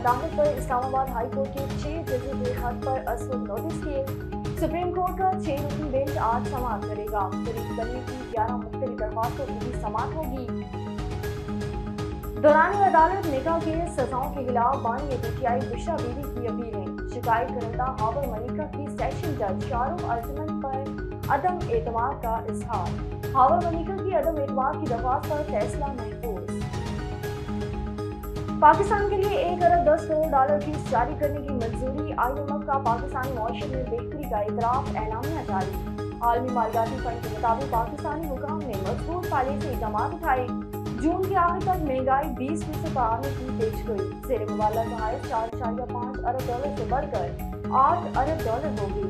अदालत पर Islamabad high court के 6 जजों के खत पर असवद नोटिस किए। सुप्रीम कोर्ट का 6 रुकनी बेंच आज समाअत करेगा। शरीफ करने की 11 मुख्तलिफ दरख्वास्तों की भी समाअत होगी। दौरान अदालत निकाह के सजाओं के खिलाफ बानी पीटीआई बुशरा बीवी की अपीलें। शिकायत करता हावर मलिका की सेशन जज शाहरुख अर्जुमन पर अदम एतमाद का इजहार। हावर मलिका की अदम एतमाद की दरख्वास्त पर फैसला महफूज। पाकिस्तान के लिए 1 अरब 10 करोड़ डॉलर फीस जारी करने की मंजूरी। IMF का पाकिस्तानी मौशत में बेहतरी का इतराफ, एलामिया जारी। आलमी मालगाती फंड के मुताबिक पाकिस्तानी हुकाम ने मजबूत पॉलिसी से इकदाम उठाए। जून के आखिर तक महंगाई 20% पर आने की पेशगोई। जेर मुबाला जहाज 4.5 अरब डॉलर से बढ़कर 8 अरब डॉलर होगी।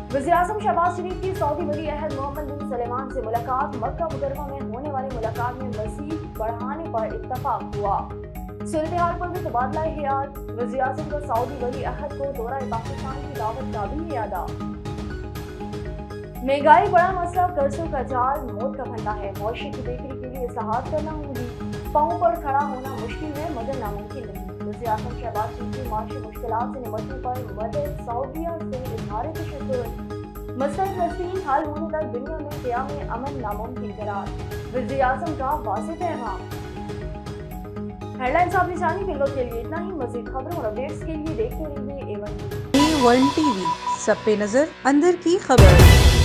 वज़ीर-ए-आज़म शहबाज शरीफ की सऊदी वली अहद मोहम्मद बिन सलमान से मुलाकात। मक्का मुकर्रमा में होने वाली मुलाकात में मज़ीद बढ़ाने पर इत्तफाक हुआ। सूरत-ए-हाल पर भी तबादला ख्याल। वज़ीर-ए-आज़म का सऊदी वली अहद को दौरा पाकिस्तान की दावत का भी इरादा। महंगाई बड़ा मसला, कर्जों का जाल मौत का फंदा है। मौशी की बेहतरी के लिए इस्लाहात करना होंगी। पांव पर खड़ा होना मुश्किल है मगर नामुमकिन नहीं। वज़ीर-ए-आज़म शहबाज शरीफ की माशी मुश्किलात से निपटने पर मदद सऊदीया से इज़हार तशद्दुद। मसला फ़लस्तीन हल होने तक दुनिया में क़याम अमन नामुमकिन करार। वज़ीर-ए-आज़म का वाज़ेह पैगाम। हेडलाइंस आपने जानी। फिल्मों के लिए इतना ही। मज़ीद खबरों और अपडेट्स के लिए देखते रहिए A1 TV। सब पे नजर, अंदर की खबर।